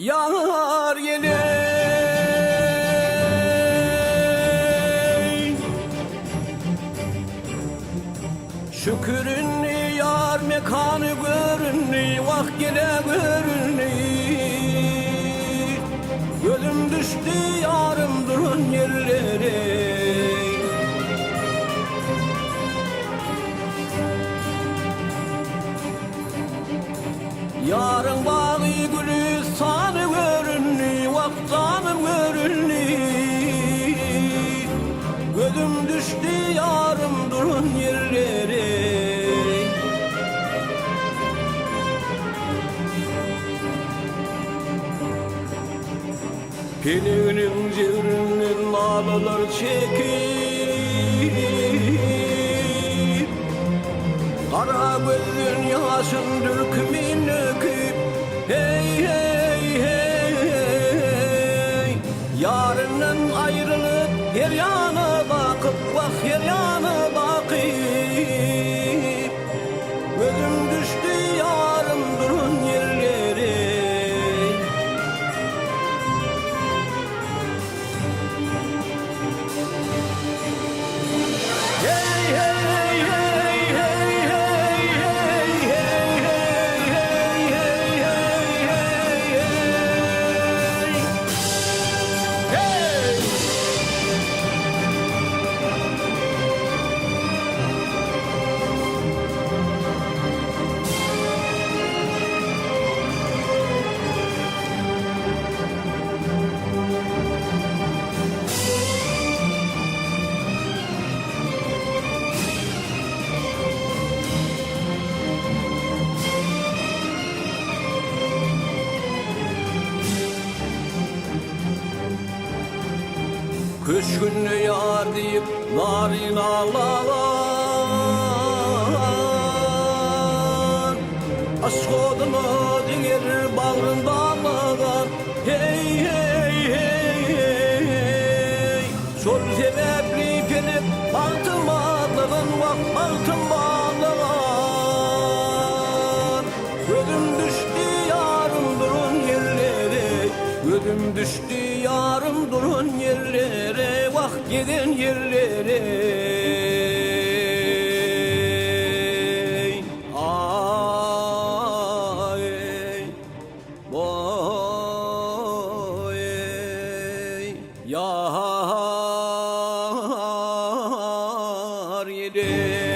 Yar yeley Şükürünni yar mekanı görünni Vak gele görünni Gözüm düştü yarım durun yerlere Yarın bağı gülü sanı görünni Vaktanım görünni Gözüm düştü yarım durun yerlere Pelinin ciğrinin ağlar çekip Kara gözün yaşın dökümün döküp Hey hey hey hey Yarından ayrılıp her yana bakıp Bak her yana bakıp Gözüm düştü yarım durun yerlere Hey hey Kış günü yar deyip narin ağlayan Aşk odunu diğer bağrında ağlayan Hey hey hey hey Sol sebepli penip altın bağlayan Vak altın bağlayan Gözüm düştü yarım durun yerlere Gözüm düştü yarım durun yerlere Vak gidin yerlere Ay Vay Yar yere